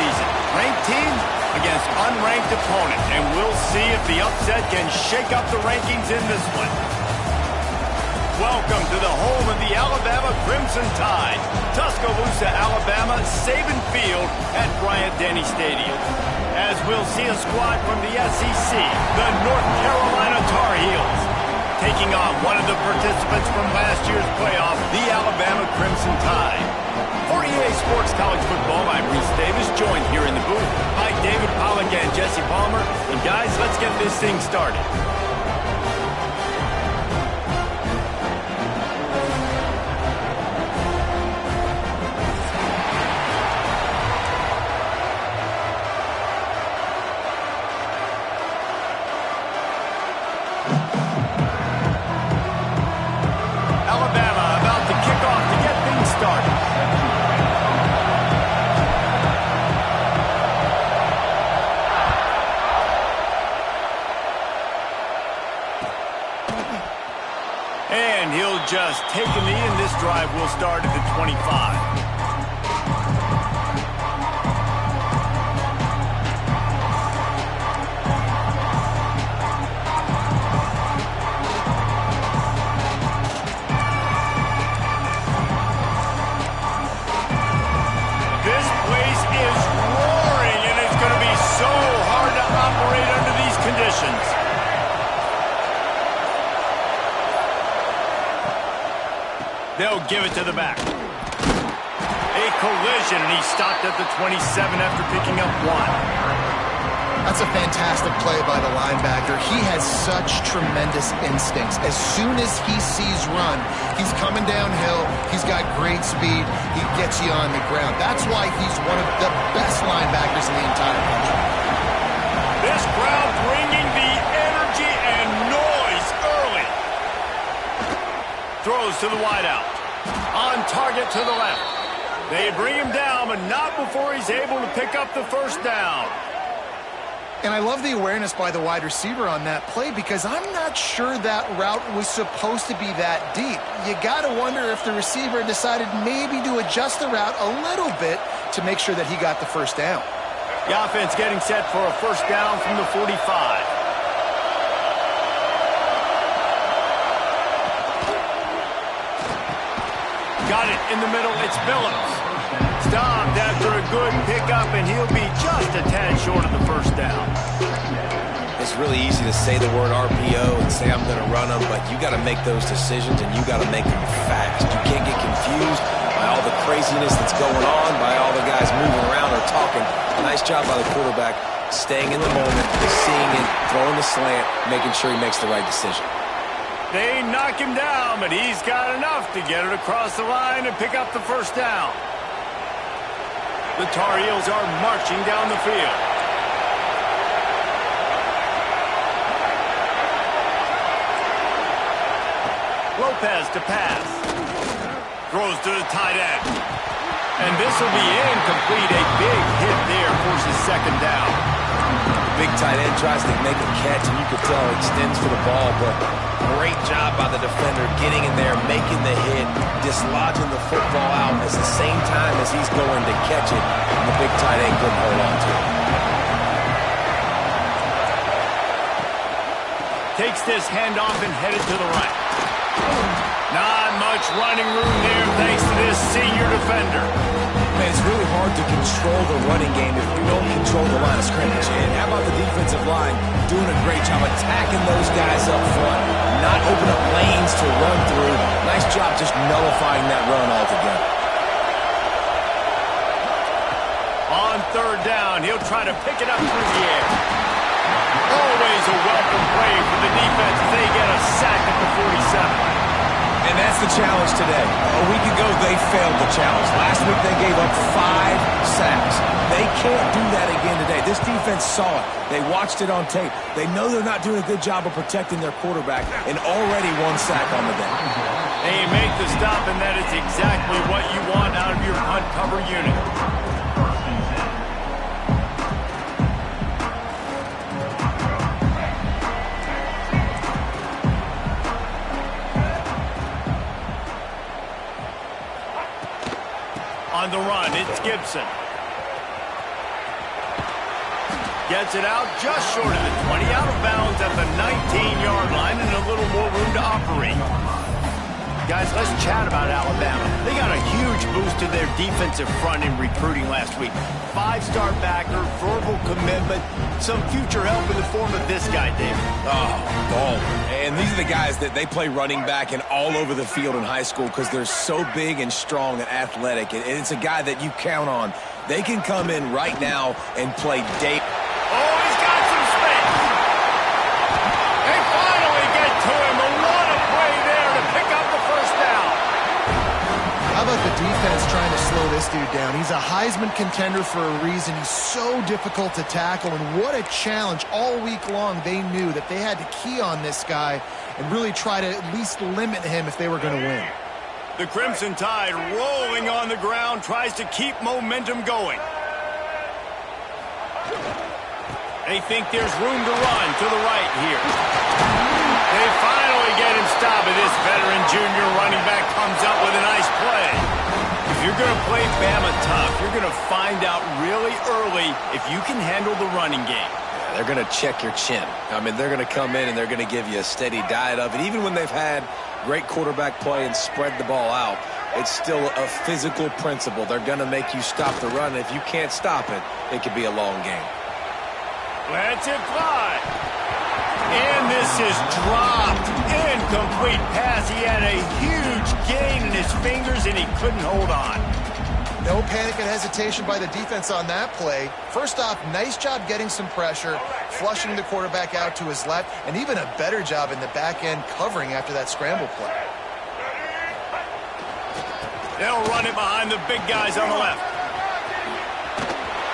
season. Ranked team against unranked opponent, and we'll see if the upset can shake up the rankings in this one. Welcome to the home of the Alabama Crimson Tide, Tuscaloosa, Alabama, Saban Field at Bryant-Denny Stadium. As we'll see a squad from the SEC, the North Carolina Tar Heels, taking on one of the participants from last year's playoff, the Alabama Crimson Tide. For EA Sports College Football, I'm Reese Davis, joined here in the booth by David Pollock and Jesse Palmer. And guys, let's get this thing started. And he'll just take a knee, and this drive will start at the 25. This place is roaring, and it's going to be so hard to operate under these conditions. They'll give it to the back. A collision, and he stopped at the 27 after picking up 1. That's a fantastic play by the linebacker. He has such tremendous instincts. As soon as he sees run, he's coming downhill. He's got great speed. He gets you on the ground. That's why he's one of the best linebackers in the entire country. This crowd bringing the energy and noise early. Throws to the wideout. On target to the left. They bring him down, but not before he's able to pick up the first down. And I love the awareness by the wide receiver on that play, because I'm not sure that route was supposed to be that deep. You got to wonder if the receiver decided maybe to adjust the route a little bit to make sure that he got the first down. The offense getting set for a first down from the 45. Got it in the middle. It's Phillips. Stopped after a good pickup, and he'll be just a tad short of the first down. It's really easy to say the word RPO and say I'm going to run them, but you got to make those decisions, and you got to make them fast. You can't get confused by all the craziness that's going on, by all the guys moving around or talking. A nice job by the quarterback, staying in the moment, seeing it, throwing the slant, making sure he makes the right decision. They knock him down, but he's got enough to get it across the line and pick up the first down. The Tar Heels are marching down the field. Lopez to pass. Throws to the tight end. And this will be incomplete. A big hit there forces second down. The big tight end tries to make a catch, and you could tell he extends for the ball, but great job by the defender getting in there, making the hit, dislodging the football out at the same time as he's going to catch it, and the big tight end couldn't hold on to it. Takes this handoff and headed to the right. Not much running room there thanks to this senior defender. Man, it's really hard to control the running game if you don't control the line of scrimmage. And how about the defensive line doing a great job attacking those guys up front, not opening up lanes to run through. Nice job just nullifying that run altogether. On third down, he'll try to pick it up through the air. Always a welcome play for the defense as they get a sack at the 47. And that's the challenge today. A week ago, they failed the challenge. Last week, they gave up 5 sacks. They can't do that again today. This defense saw it. They watched it on tape. They know they're not doing a good job of protecting their quarterback, and already 1 sack on the day. They make the stop, and that is exactly what you want out of your punt cover unit. On the run, it's Gibson. Gets it out just short of the 20, out of bounds at the 19-yard line, and a little more room to operate. Guys, let's chat about Alabama. They got a huge boost to their defensive front in recruiting last week. 5-star backer, verbal commitment, some future help in the form of this guy, David. Oh, and these are the guys that they play running back and all over the field in high school because they're so big and strong and athletic. And it's a guy that you count on. They can come in right now and play day. Oh, he's got some space. They finally get to him. A lot of play there to pick up the first down. How about the defense trying to slow this dude down? He's a Heisman contender for a reason. He's so difficult to tackle, and what a challenge. All week long, they knew that they had to key on this guy and really try to at least limit him if they were going to win. The Crimson Tide rolling on the ground, tries to keep momentum going. They think there's room to run to the right here. They finally get him stopped, and this veteran junior running back comes up with a nice play. If you're going to play Bama tough, you're going to find out really early if you can handle the running game. Yeah, they're going to check your chin. I mean, they're going to come in and they're going to give you a steady diet of it. Even when they've had great quarterback play and spread the ball out, it's still a physical principle. They're going to make you stop the run. If you can't stop it, it could be a long game. Let's it fly. And this is dropped. Incomplete pass. He had a huge gain in his fingers, and he couldn't hold on. No panic and hesitation by the defense on that play. First off, nice job getting some pressure, flushing the quarterback out to his left, and even a better job in the back end covering after that scramble play. They'll run it behind the big guys on the left.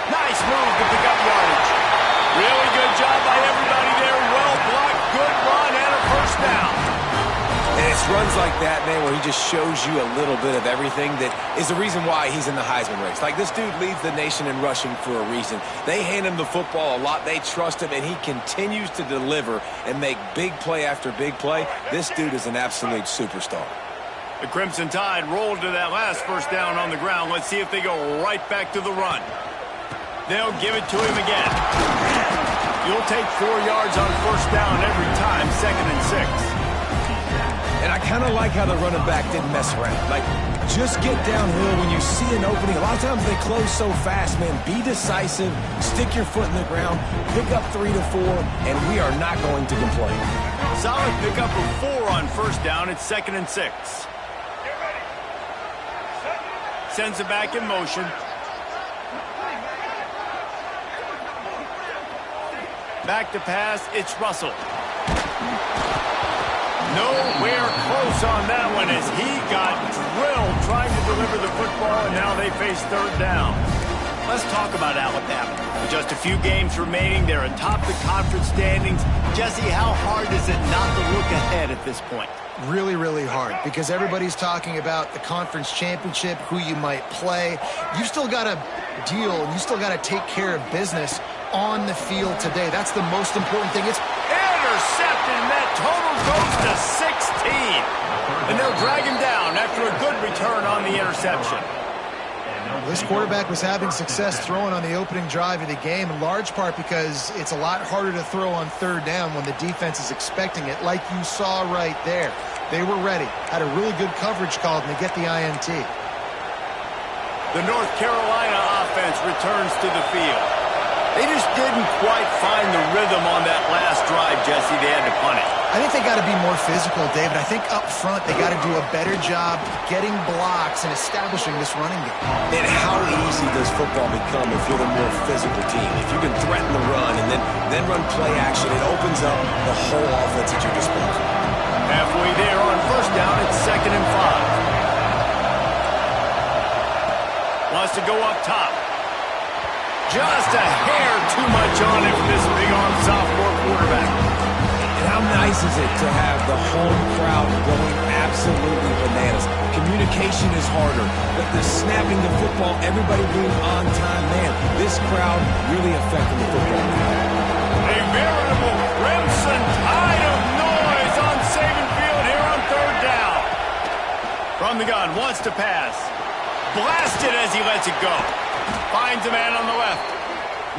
Nice move to pick up yardage. Really good job by everybody there. Well blocked, good run, and a first down. And it's runs like that, man, where he just shows you a little bit of everything that is the reason why he's in the Heisman race. Like, this dude leads the nation in rushing for a reason. They hand him the football a lot. They trust him, and he continues to deliver and make big play after big play. This dude is an absolute superstar. The Crimson Tide rolled to that last first down on the ground. Let's see if they go right back to the run. They'll give it to him again. You'll take 4 yards on first down every time, 2nd and 6. And I kind of like how the running back didn't mess around. Like, just get downhill when you see an opening. A lot of times they close so fast, man. Be decisive, stick your foot in the ground, pick up 3 to 4, and we are not going to complain. Solid pickup of 4 on first down. It's 2nd and 6. Sends it back in motion. Back to pass, it's Russell. Nowhere close on that one as he got drilled trying to deliver the football, and now they face third down. Let's talk about Alabama. With just a few games remaining, they're atop the conference standings. Jesse, how hard is it not to look ahead at this point? Really, really hard, because everybody's talking about the conference championship, who you might play. You've still got to deal, and you still got to take care of business on the field today. That's the most important thing. It's intercepted, and that total goes to 16. And they'll drag him down after a good return on the interception. This quarterback was having success throwing on the opening drive of the game, in large part because it's a lot harder to throw on third down when the defense is expecting it, like you saw right there. They were ready, had a really good coverage called, and they get the INT. The North Carolina offense returns to the field. They just didn't quite find the rhythm on that last drive, Jesse. They had to punt it. I think they got to be more physical, David. I think up front they got to do a better job getting blocks and establishing this running game. And how easy does football become if you're the more physical team? If you can threaten the run and then run play action, it opens up the whole offense at your disposal. Halfway there on first down, it's 2nd and 5. Wants to go up top. Just a hair too much on it for this big-arm sophomore quarterback. And how nice is it to have the home crowd going absolutely bananas? Communication is harder, but the snapping the football, everybody being on time, man, this crowd really affecting the football. A veritable Crimson Tide of noise on Saban Field here on third down. From the gun, wants to pass. Blasted as he lets it go. Finds a man on the left.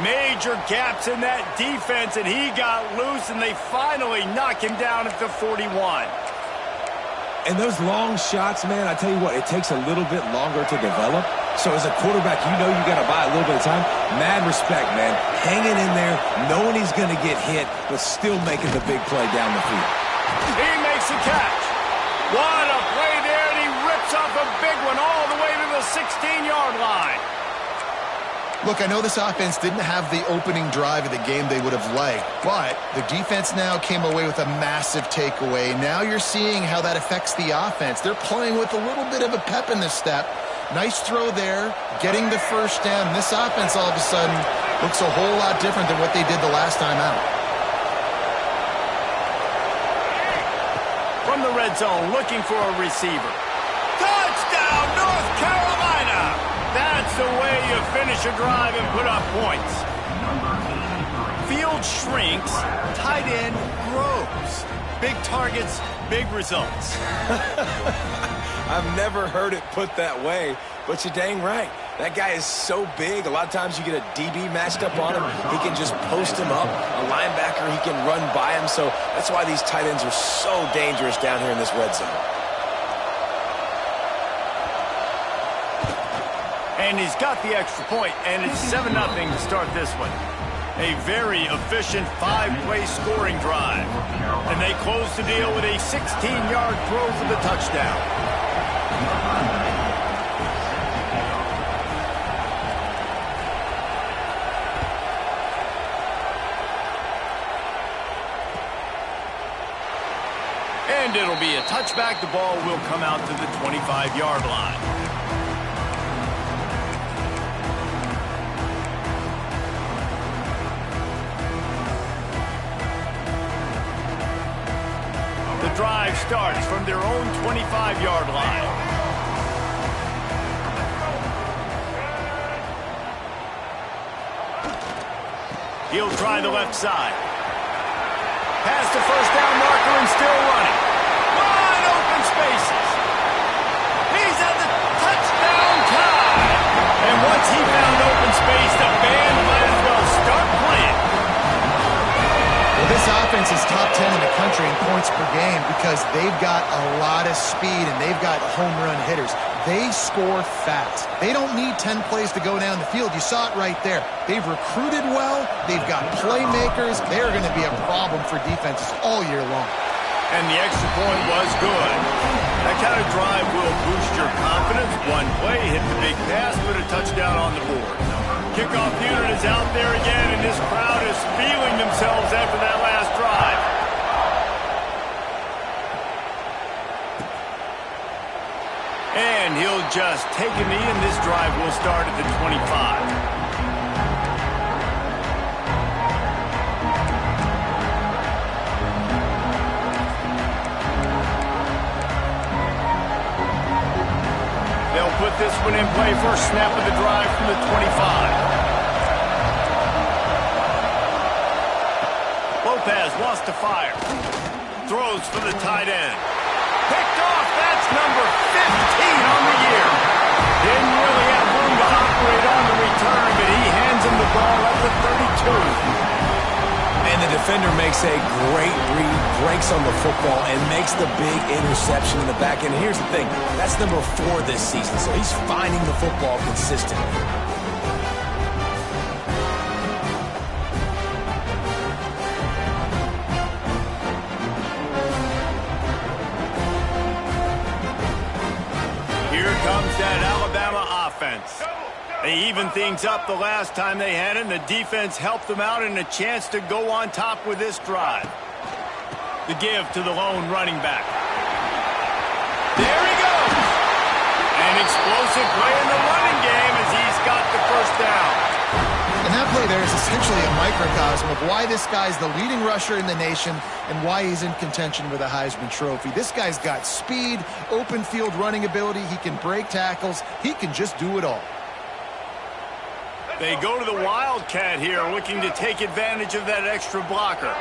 Major gaps in that defense, and he got loose, and they finally knock him down at the 41. And those long shots, man, I tell you what, it takes a little bit longer to develop. So as a quarterback, you know you got to buy a little bit of time. Mad respect, man. Hanging in there, knowing he's going to get hit, but still making the big play down the field. He makes a catch. What a play there, and he rips off a big one all the way to the 16-yard line. Look, I know this offense didn't have the opening drive of the game they would have liked, but the defense now came away with a massive takeaway. Now you're seeing how that affects the offense. They're playing with a little bit of a pep in the step. Nice throw there, getting the first down. This offense all of a sudden looks a whole lot different than what they did the last time out. From the red zone, looking for a receiver. Touchdown, North Carolina! That's the way you finish a drive and put up points. Field shrinks, tight end grows. Big targets, big results. I've never heard it put that way, but you're dang right. That guy is so big, a lot of times you get a DB matched up on him. He can just post him up. A linebacker, he can run by him. So that's why these tight ends are so dangerous down here in this red zone. And he's got the extra point, and it's 7-0 to start this one. A very efficient 5-play scoring drive. And they close the deal with a 16-yard throw for the touchdown. And it'll be a touchback. The ball will come out to the 25-yard line. The drive starts from their own 25-yard line. He'll try the left side. Past the first down marker and still running. Wide open spaces. He's at the touchdown time. And once he found open space, the band might as well start playing. Well, this offense is top 10 in the country in points per game because they've got a lot of speed and they've got home run hitters. They score fast. They don't need 10 plays to go down the field. You saw it right there. They've recruited well. They've got playmakers. They're going to be a problem for defenses all year long. And the extra point was good. That kind of drive will boost your confidence. One play, hit the big pass, put a touchdown on the board. Kickoff unit is out there again, and this crowd is feeling themselves after that last drive. And he'll just take a knee, and this drive will start at the 25. They'll put this one in play. First snap of the drive from the 25. Lopez wants to fire. Throws for the tight end. Picked off. That's number 15 on the year. Didn't really have room to operate on the return, but he hands him the ball at the 32. And the defender makes a great read, breaks on the football, and makes the big interception in the back end. Here's the thing, that's number 4 this season, so he's finding the football consistently. Here comes that Alabama offense. They evened things up the last time they had it, and the defense helped them out and a chance to go on top with this drive. The give to the lone running back. There he goes! An explosive play in the running game as he's got the first down. And that play there is essentially a microcosm of why this guy's the leading rusher in the nation and why he's in contention with a Heisman Trophy. This guy's got speed, open field running ability. He can break tackles. He can just do it all. They go to the Wildcat here, looking to take advantage of that extra blocker.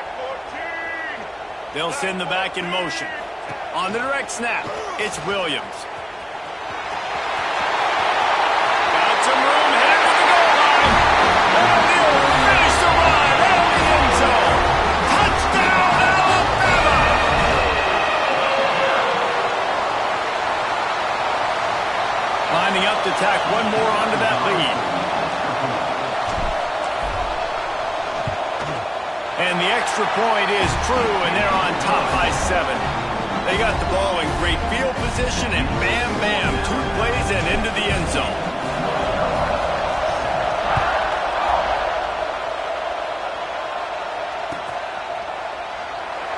They'll send the back in motion. On the direct snap, it's Williams. Got some room, headed to the goal line. And the point is true, and they're on top by 7. They got the ball in great field position, and bam, bam, 2 plays and into the end zone.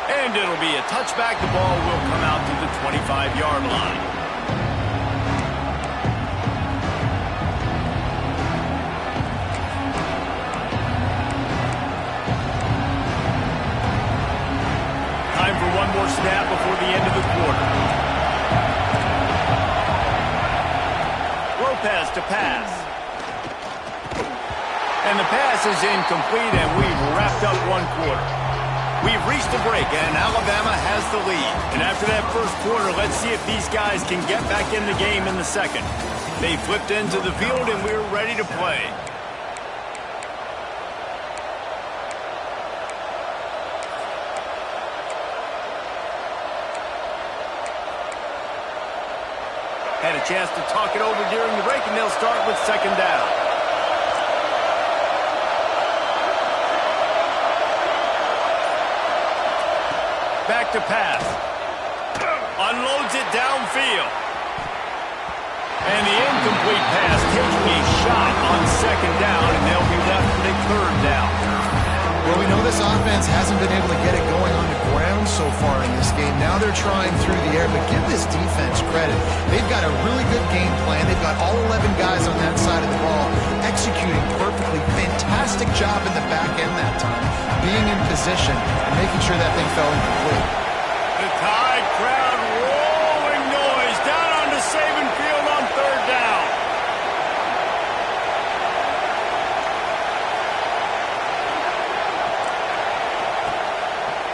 And it'll be a touchback. The ball will come out to the 25-yard line. Time for one more snap before the end of the quarter. Lopez to pass. And the pass is incomplete, and we've wrapped up one quarter. We've reached the break, and Alabama has the lead. And after that first quarter, let's see if these guys can get back in the game in the second. They flipped into the field, and we're ready to play. Had a chance to talk it over during the break, and they'll start with second down. Back to pass. Unloads it downfield. And the incomplete pass taking a shot on second down, and they'll be left with a third down. Well, we know this offense hasn't been able to get it going on the ground so far in this game. Now they're trying through the air, but give this defense credit. They've got a really good game plan. They've got all 11 guys on that side of the ball executing perfectly. Fantastic job in the back end that time, being in position and making sure that thing fell incomplete. The Tide crowd rolling noise down onto Saban Field on third down.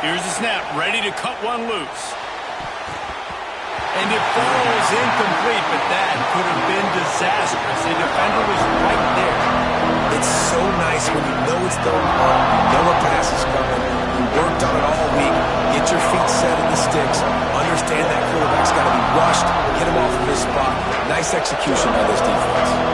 Here's the snap, ready to cut one loose. And it falls incomplete, but that could have been disastrous. The defender was right there. It's so nice when you know it's third and long, you know a pass is coming, you worked on it all week, get your feet set in the sticks, understand that quarterback's got to be rushed, get him off of his spot. Nice execution by this defense.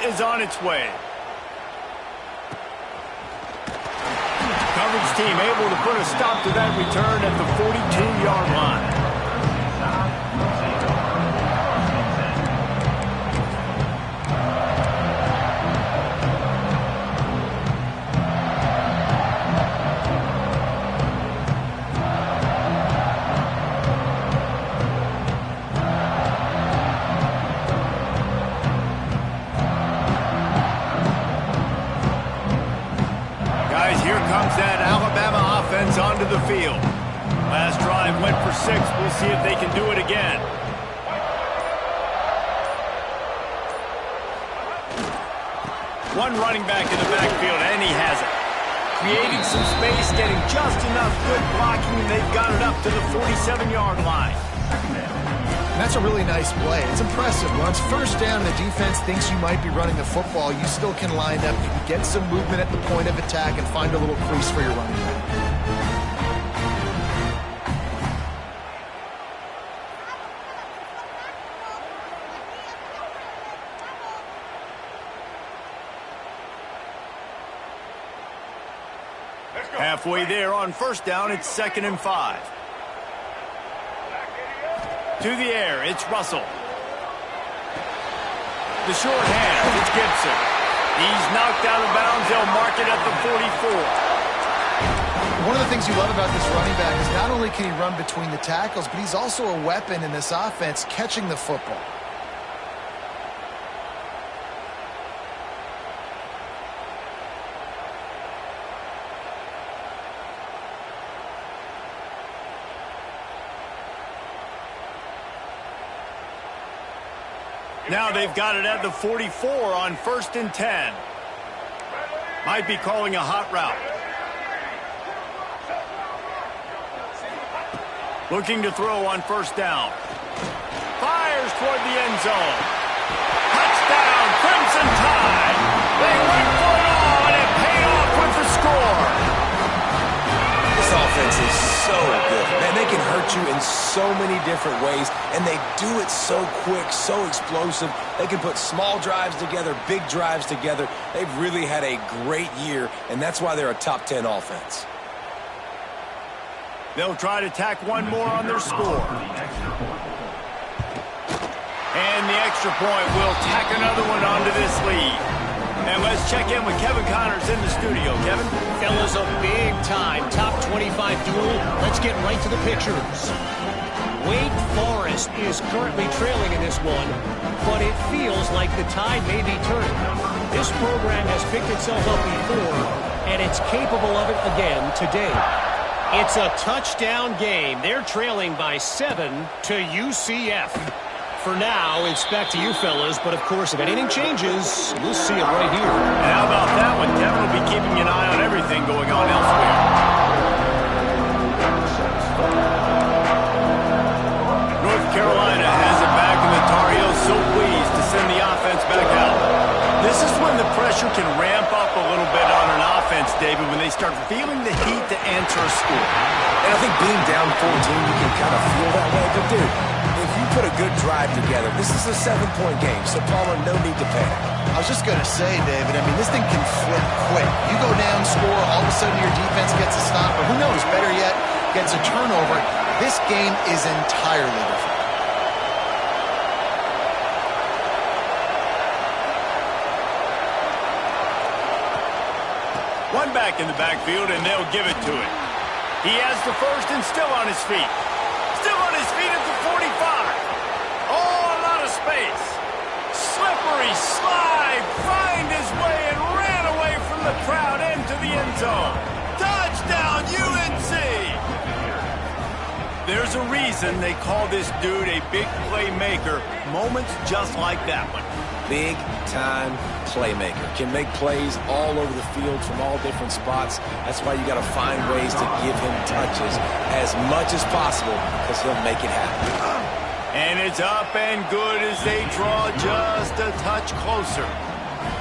Is on its way. Coverage team able to put a stop to that return at the 42-yard line. That Alabama offense onto the field. Last drive went for 6. We'll see if they can do it again. One running back in the backfield, and he has it. Creating some space, getting just enough good blocking, and they've got it up to the 47-yard line. And that's a really nice play. It's impressive. When it's first down, the defense thinks you might be running the football. You still can line up. You can get some movement at the point of attack and find a little crease for your running back. Halfway there on first down, it's 2nd and 5. To the air, it's Russell. The short hand, it's Gibson. He's knocked out of bounds. They'll mark it at the 44. One of the things you love about this running back is not only can he run between the tackles, but he's also a weapon in this offense catching the football. Now they've got it at the 44 on 1st and 10. Might be calling a hot route. Looking to throw on first down. Fires toward the end zone. Touchdown, Crimson Tide. They went for it all, and it paid off with the score. This offense is so good. Man, they can hurt hurt you in so many different ways, and they do it so quick, so explosive. They can put small drives together, big drives together. They've really had a great year, and that's why they're a top 10 offense. They'll try to tack one more on their score. And the extra point will tack another one onto this lead. And let's check in with Kevin Connors in the studio. Kevin? Fellas, a big-time top 25 duel. Let's get right to the pictures. Wake Forest is currently trailing in this one, but it feels like the tide may be turning. This program has picked itself up before, and it's capable of it again today. It's a touchdown game. They're trailing by 7 to UCF. For now, it's back to you fellas, but of course, if anything changes, we'll see it right here. And how about that one? Kevin will be keeping an eye on everything going on elsewhere. North Carolina has it back, and the Tar Heels so pleased to send the offense back out. This is when the pressure can ramp up a little bit on an offense, David, when they start feeling the heat to answer a score. And I think being down 14, you can kind of feel that way. But, dude, if you put a good drive together, this is a 7-point game, so, Palmer, no need to panic. I was just going to say, David, I mean, this thing can flip quick. You go down, score, all of a sudden your defense gets a stop, or who knows, better yet, gets a turnover. This game is entirely different. One back in the backfield, and they'll give it to him. He has the first and still on his feet. Still on his feet at the 45. Oh, a lot of space. Slippery slide, find his way and ran away from the crowd into the end zone. Touchdown, UNC! There's a reason they call this dude a big playmaker. Moments just like that one. Big-time playmaker. Can make plays all over the field from all different spots. That's why you got to find ways to give him touches as much as possible, because he'll make it happen. And it's up and good as they draw just a touch closer.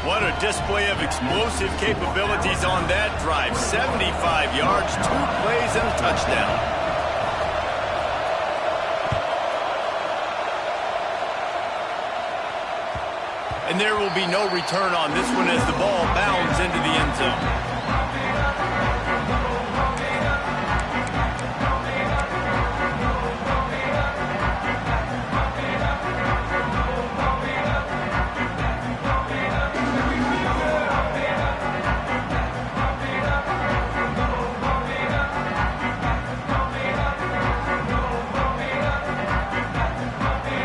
What a display of explosive capabilities on that drive. 75 yards, 2 plays, and a touchdown. And there will be no return on this one as the ball bounds into the end zone.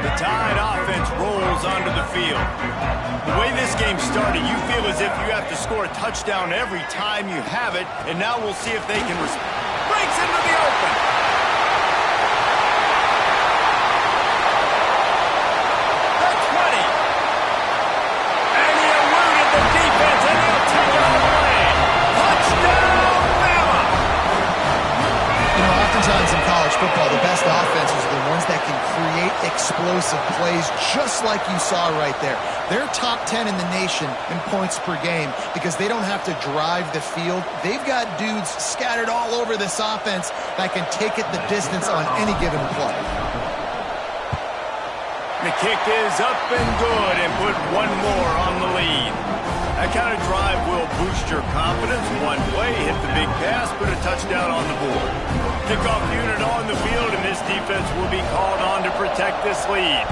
The Tide offense rolls onto the field. The way this game started, you feel as if you have to score a touchdown every time you have it, and now we'll see if they can breaks into the open. The 20. And he eluded the defense, and he'll take it all away. Touchdown, Bama! You know, oftentimes in college football, the best offenses are the ones that can create explosive plays just like you saw right there. They're top 10 in the nation in points per game because they don't have to drive the field. They've got dudes scattered all over this offense that can take it the distance on any given play. The kick is up and good and put one more on the lead. That kind of drive will boost your confidence. One play, hit the big pass, put a touchdown on the board. Kickoff unit on the field, and this defense will be called on to protect this lead.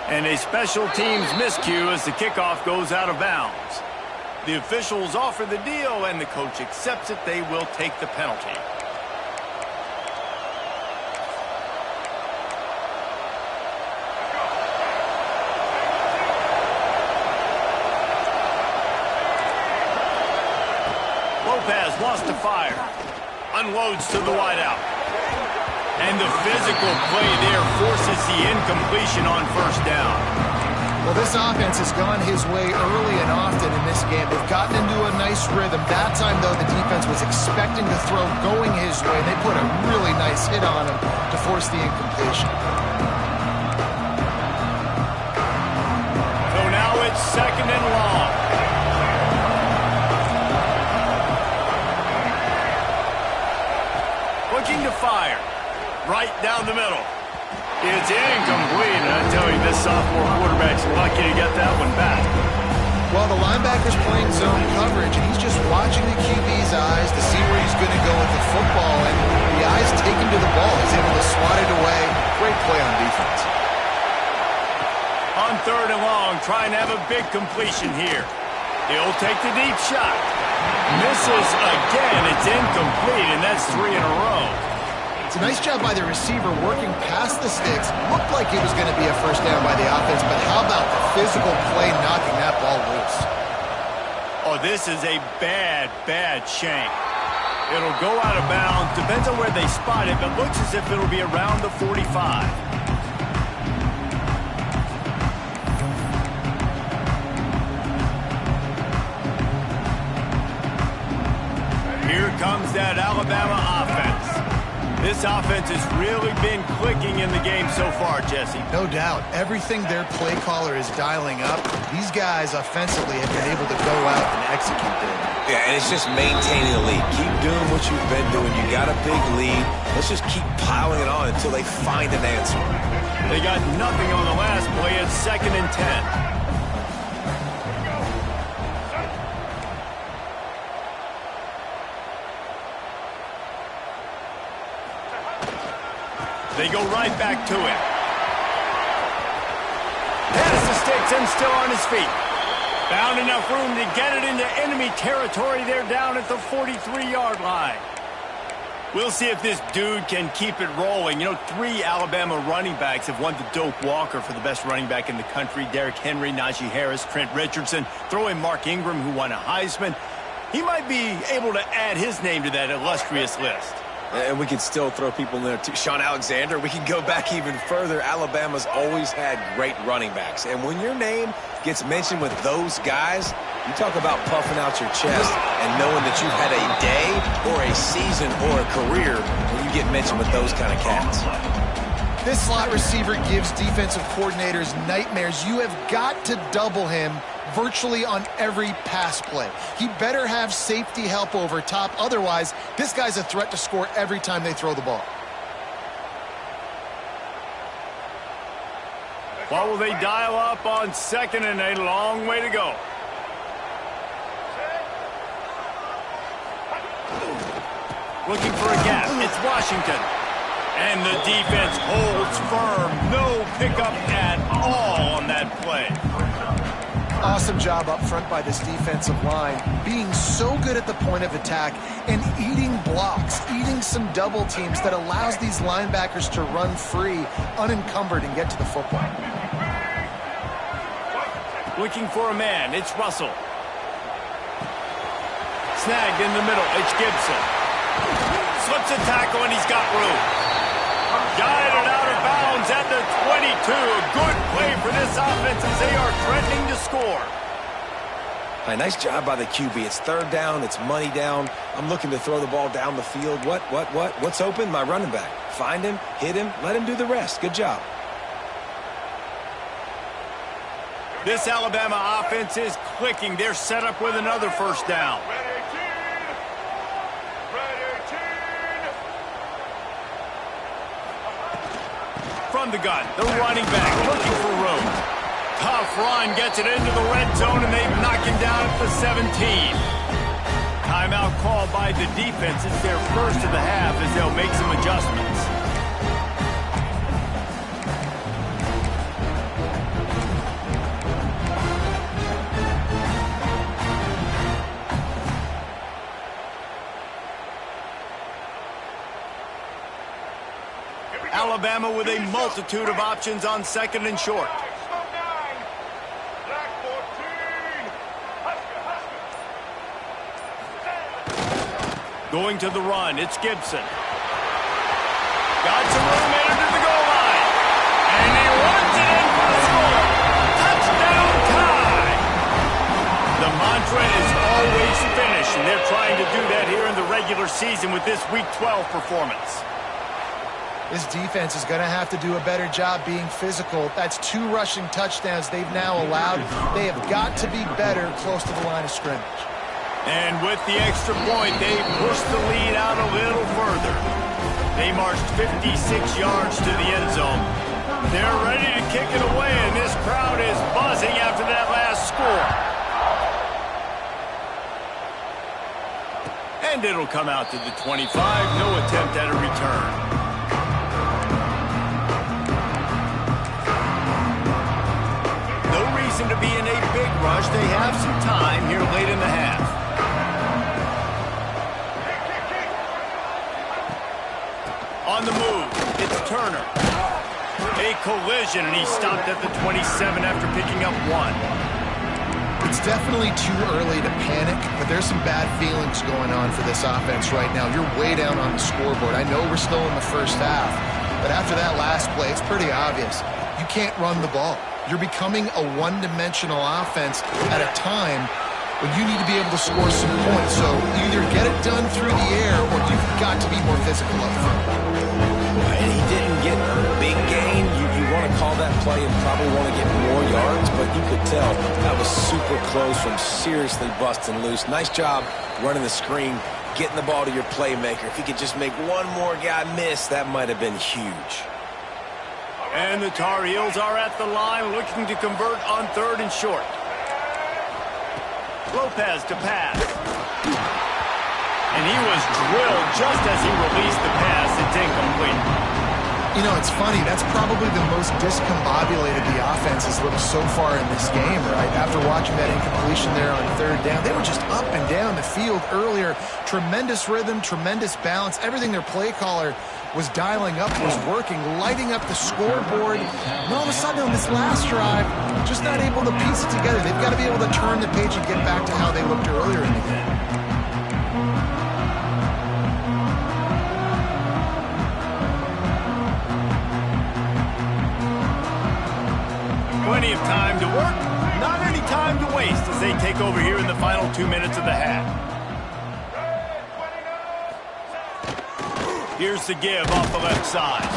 And a special teams miscue as the kickoff goes out of bounds. The officials offer the deal, and the coach accepts it. They will take the penalty. Lopez lost to fire. Unloads to the wideout. And the physical play there forces the incompletion on first down. Well, this offense has gone his way early and often in this game. They've gotten into a nice rhythm. That time, though, the defense was expecting to throw going his way. They put a really nice hit on him to force the incompletion. So now it's 2nd and long. Looking to incomplete, and I tell you, this sophomore quarterback's lucky to get that one back. Well, the linebacker's playing zone coverage, and he's just watching the QB's eyes to see where he's going to go with the football, and the eyes take him to the ball. He's able to swat it away. Great play on defense. On 3rd and long, trying to have a big completion here. He'll take the deep shot. Misses again. It's incomplete, and that's 3 in a row. It's a nice job by the receiver working past the sticks. Looked like it was going to be a first down by the offense, but how about the physical play knocking that ball loose? Oh, this is a bad, bad shank. It'll go out of bounds. Depends on where they spot it, but looks as if it'll be around the 45. Here comes that Alabama offense. This offense has really been clicking in the game so far, Jesse. No doubt. Everything their play caller is dialing up, these guys offensively have been able to go out and execute there. Yeah, and it's just maintaining the lead. Keep doing what you've been doing. You got a big lead. Let's just keep piling it on until they find an answer. They got nothing on the last play. It's 2nd and 10. They go right back to him. Past the sticks and still on his feet. Found enough room to get it into enemy territory. They're down at the 43-yard line. We'll see if this dude can keep it rolling. You know, 3 Alabama running backs have won the Doak Walker for the best running back in the country. Derrick Henry, Najee Harris, Trent Richardson. Throw in Mark Ingram, who won a Heisman. He might be able to add his name to that illustrious list. And we can still throw people in there, too. Sean Alexander, we can go back even further. Alabama's always had great running backs. And when your name gets mentioned with those guys, you talk about puffing out your chest and knowing that you've had a day or a season or a career when you get mentioned with those kind of cats. This slot receiver gives defensive coordinators nightmares. You have got to double him virtually on every pass play. He better have safety help over top. Otherwise, this guy's a threat to score every time they throw the ball. What will they dial up on 2nd and a long way to go? Looking for a gap. It's Washington. And the defense holds firm. No pickup at all on that play. Awesome job up front by this defensive line, being so good at the point of attack and eating blocks, eating some double teams that allows these linebackers to run free, unencumbered, and get to the football. Looking for a man. It's Russell. Snagged in the middle. It's Gibson. Slips a tackle, and he's got room. Guided out of bounds at the 22. A good play for this offense as they are threatening to score. Hey, nice job by the QB. It's 3rd down. It's money down. I'm looking to throw the ball down the field. What's open? My running back. Find him, hit him, let him do the rest. Good job. This Alabama offense is clicking. They're set up with another first down. From the gun, the running back looking for room. Tough run, gets it into the red zone, and they knock him down at the 17. Timeout called by the defense. It's their first of the half as they'll make some adjustments. Alabama with a multitude of options on 2nd and short. Going to the run, it's Gibson. Got some room into the goal line. And he runs it in for the score. Touchdown tie. The mantra is always finish, and they're trying to do that here in the regular season with this Week 12 performance. This defense is going to have to do a better job being physical. That's 2 rushing touchdowns they've now allowed. They have got to be better close to the line of scrimmage. And with the extra point, they pushed the lead out a little further. They marched 56 yards to the end zone. They're ready to kick it away, and this crowd is buzzing after that last score. And it'll come out to the 25. No attempt at a return. No reason to be in a big rush. They have some time here late in the half. On the move, it's Turner. A collision, and he stopped at the 27 after picking up 1. It's definitely too early to panic, but there's some bad feelings going on for this offense right now. You're way down on the scoreboard. I know we're still in the first half, but after that last play, it's pretty obvious. You can't run the ball. You're becoming a one-dimensional offense at a time when you need to be able to score some points. So either get it done through the air, or you've got to be more physical up front. And he didn't get a big gain. You want to call that play and probably want to get more yards, but you could tell that was super close from seriously busting loose. Nice job running the screen, getting the ball to your playmaker. If he could just make one more guy miss, that might have been huge. And the Tar Heels are at the line looking to convert on 3rd and short. Lopez to pass. And he was drilled just as he released the pass. It's incomplete. You know, it's funny. That's probably the most discombobulated the offense has looked so far in this game, right? After watching that incompletion there on 3rd down, they were just up and down the field earlier. Tremendous rhythm, tremendous balance. Everything their play caller was dialing up was working, lighting up the scoreboard. And all of a sudden on this last drive, just not able to piece it together. They've got to be able to turn the page and get back to how they looked earlier in the game. Plenty of time to work, not any time to waste as they take over here in the final 2 minutes of the half. Here's the give off the left side.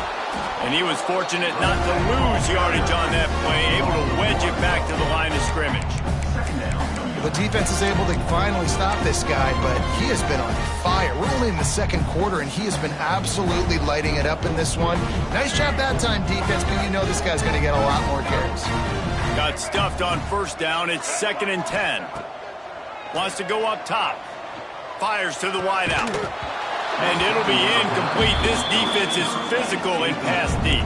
And he was fortunate not to lose yardage on that play, able to wedge it back to the line of scrimmage. The defense is able to finally stop this guy, but he has been on fire. We're only in the 2nd quarter, and he has been absolutely lighting it up in this one. Nice job that time, defense, but you know this guy's going to get a lot more carries. Got stuffed on 1st down. It's 2nd and 10. Wants to go up top. Fires to the wideout. And it'll be incomplete. This defense is physical and pass deep.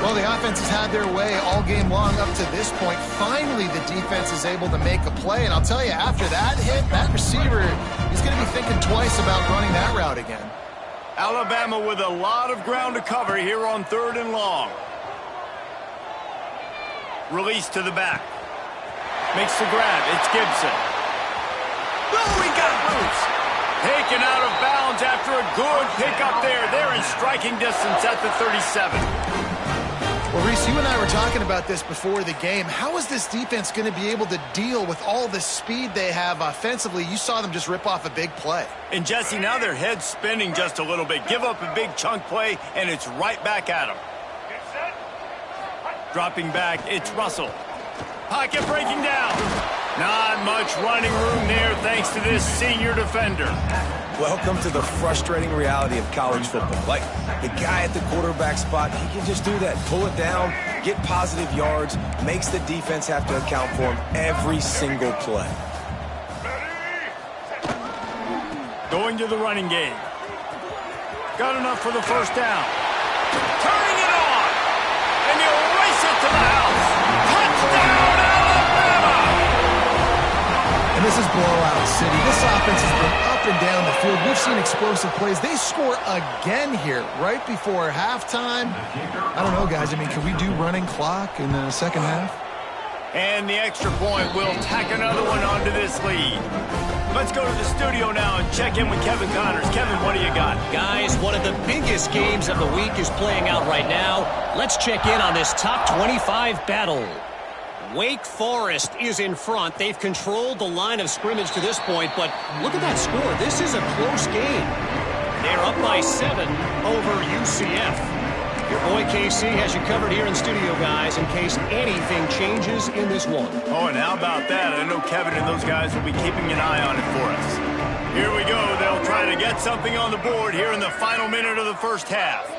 Well, the offense has had their way all game long up to this point. Finally, the defense is able to make a play. And I'll tell you, after that hit, that receiver, he's going to be thinking twice about running that route again. Alabama with a lot of ground to cover here on 3rd and long. Release to the back. Makes the grab. It's Gibson. Oh, he got loose. Taken out of bounds after a good pickup there. They're in striking distance at the 37. Well, Reese, you and I were talking about this before the game. How is this defense going to be able to deal with all the speed they have offensively? You saw them just rip off a big play. And, Jesse, now their head's spinning just a little bit. Give up a big chunk play, and it's right back at them. Dropping back, it's Russell. Pocket breaking down. Not much running room there thanks to this senior defender. Welcome to the frustrating reality of college football. Like, the guy at the quarterback spot, he can just do that. Pull it down, get positive yards, makes the defense have to account for him every single play. Going to the running game. Got enough for the 1st down. Turning it on. And he'll race it to the house. Touchdown, Alabama! And this is blowout city. This offense has been up and down the field. We've seen explosive plays. They score again here right before halftime. I don't know, guys. I mean, can we do running clock in the 2nd half? And the extra point will tack another one onto this lead. Let's go to the studio now and check in with Kevin Connors. Kevin, what do you got? Guys, one of the biggest games of the week is playing out right now. Let's check in on this top 25 battle. Wake Forest is in front. They've controlled the line of scrimmage to this point, but look at that score. This is a close game. They're up by 7 over UCF. Your boy KC has you covered here in studio, guys, in case anything changes in this one. Oh, and how about that? I know Kevin and those guys will be keeping an eye on it for us. Here we go. They'll try to get something on the board here in the final minute of the 1st half.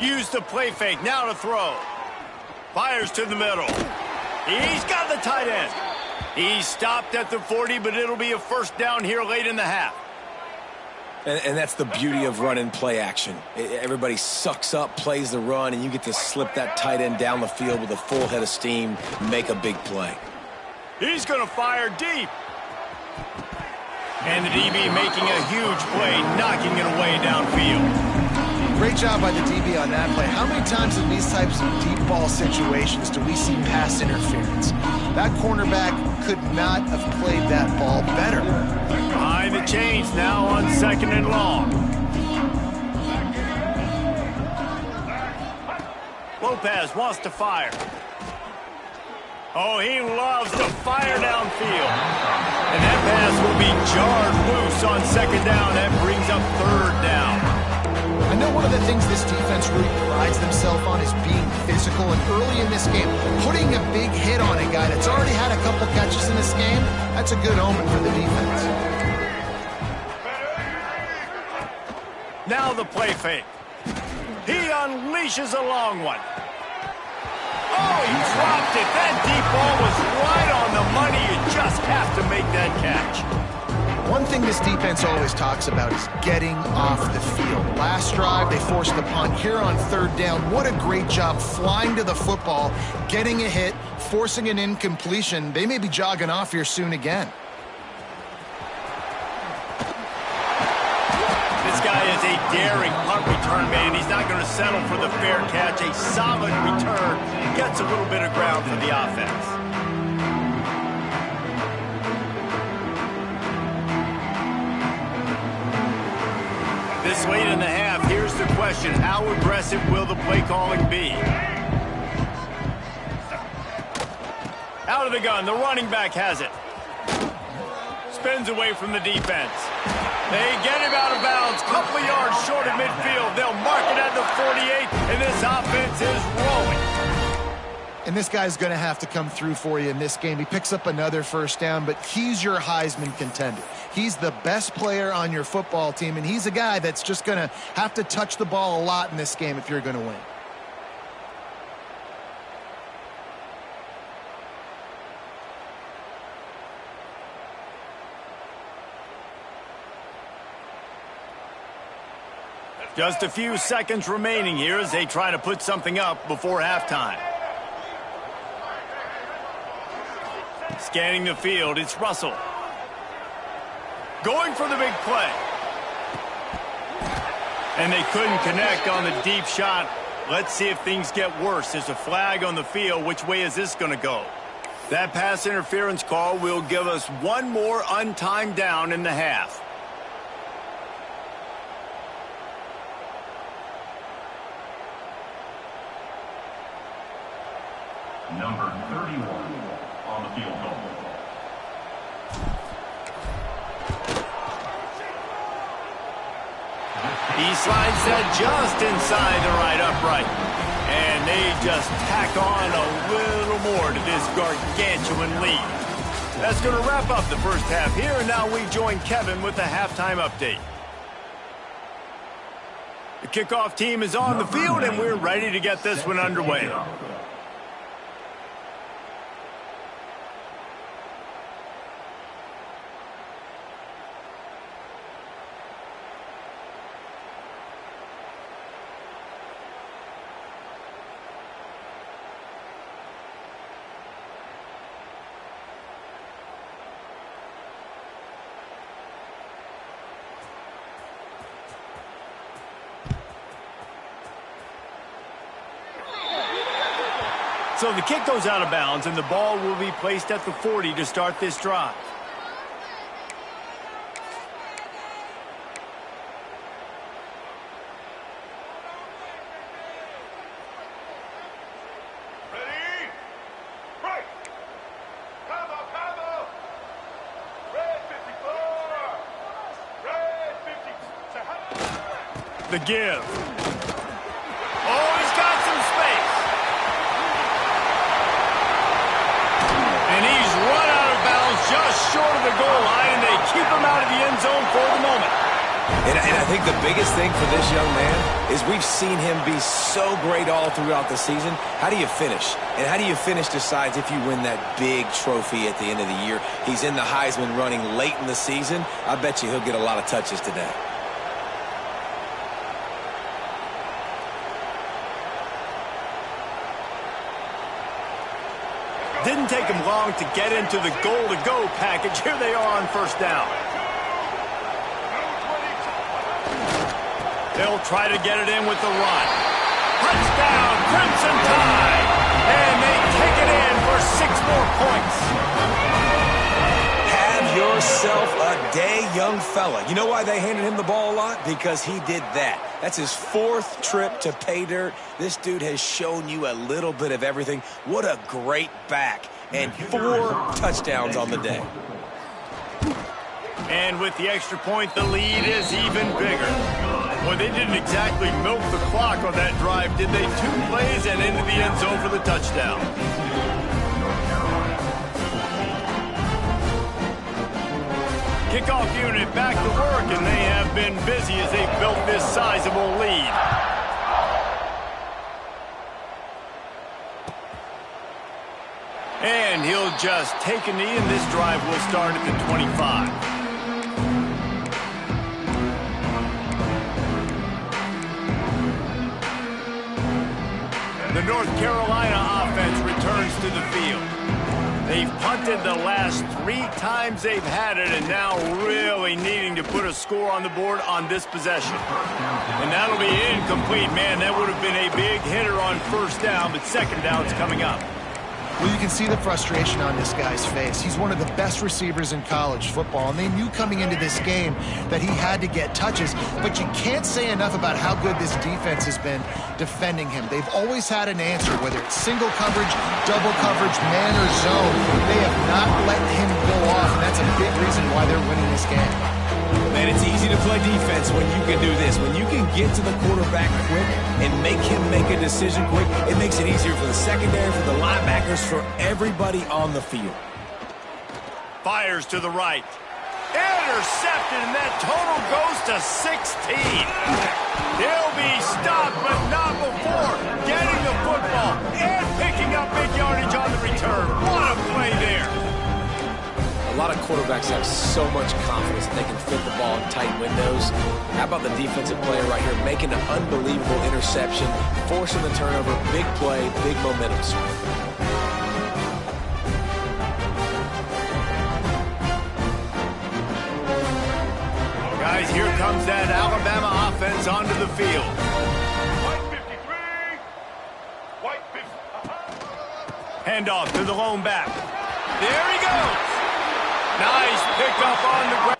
Use the play fake, now to throw. Fires to the middle. He's got the tight end. He stopped at the 40, but it'll be a first down here late in the half. And that's the beauty of running play action. Everybody sucks up, plays the run, and you get to slip that tight end down the field with a full head of steam, make a big play. He's going to fire deep. And the DB making a huge play, knocking it away downfield. Great job by the DB on that play. How many times in these types of deep ball situations do we see pass interference? That cornerback could not have played that ball better. Behind the chains now on 2nd and long. Lopez wants to fire. Oh, he loves to fire downfield. And that pass will be jarred loose on 2nd down. That brings up 3rd down. I know one of the things this defense really prides themselves on is being physical, and early in this game, putting a big hit on a guy that's already had a couple catches in this game, that's a good omen for the defense. Now the play fake. He unleashes a long one. Oh, he dropped it. That deep ball was right on the money. You just have to make that catch. One thing this defense always talks about is getting off the field. Last drive, they forced the punt. Here on 3rd down, what a great job flying to the football, getting a hit, forcing an incompletion. They may be jogging off here soon again. This guy is a daring punt return man. He's not going to settle for the fair catch. A solid return. Gets a little bit of ground for the offense. This late in the half, here's the question. How aggressive will the play calling be? Out of the gun, the running back has it. Spins away from the defense. They get him out of bounds, couple of yards short of midfield. They'll mark it at the 48, and this offense is rolling. And this guy's going to have to come through for you in this game. He picks up another 1st down, but he's your Heisman contender. He's the best player on your football team, and he's a guy that's just going to have to touch the ball a lot in this game if you're going to win. Just a few seconds remaining here as they try to put something up before halftime. Scanning the field, it's Russell. Going for the big play. And they couldn't connect on the deep shot. Let's see if things get worse. There's a flag on the field. Which way is this going to go? That pass interference call will give us one more untimed down in the half. Number 31 on the field goal. He slides that just inside the right upright. And they just tack on a little more to this gargantuan lead. That's going to wrap up the first half here, and now we join Kevin with the halftime update. The kickoff team is on the field, and we're ready to get this one underway. So the kick goes out of bounds, and the ball will be placed at the 40 to start this drive. Ready? Right. Combo, combo. Red 54. Red 50. The give. Oh, he's got some space. And he's run out of bounds just short of the goal line, and they keep him out of the end zone for the moment. And I think the biggest thing for this young man is we've seen him be so great all throughout the season. How do you finish? And how do you finish decides if you win that big trophy at the end of the year. He's in the Heisman running late in the season. I bet you he'll get a lot of touches today. Didn't take him long to get into the goal-to-go package. Here they are on first down. They'll try to get it in with the run. Touchdown, Crimson Tide! And they take it in for 6 more points. Have yourself a day, young fella. You know why they handed him the ball a lot? Because he did that. That's his 4th trip to pay dirt. This dude has shown you a little bit of everything. What a great back. And 4 touchdowns on the day. And with the extra point, the lead is even bigger. Well, they didn't exactly milk the clock on that drive, did they? 2 plays and into the end zone for the touchdown. Kickoff unit back to work, and they have been busy as they built this sizable lead. And he'll just take a knee, and this drive will start at the 25. The North Carolina offense returns to the field. They've punted the last 3 times they've had it, and now really needing to put a score on the board on this possession. And that'll be incomplete. Man, that would have been a big hitter on first down, but second down's coming up. Well, you can see the frustration on this guy's face. He's one of the best receivers in college football, and they knew coming into this game that he had to get touches, but you can't say enough about how good this defense has been defending him. They've always had an answer, whether it's single coverage, double coverage, man or zone. They have not let him go off, and that's a big reason why they're winning this game. Man, it's easy to play defense when you can do this. When you can get to the quarterback quick and make him make a decision quick, it makes it easier for the secondary, for the linebackers, for everybody on the field. Fires to the right. Intercepted, and that total goes to 16. He'll be stopped, but not before getting the football and picking up big yardage on the return. What a play there. A lot of quarterbacks have so much confidence that they can fit the ball in tight windows. How about the defensive player right here making an unbelievable interception, forcing the turnover, big play, big momentum swing. Guys, here comes that Alabama offense onto the field. White 53. White 50. Handoff to the lone back. There he goes. Nice pickup on the ground.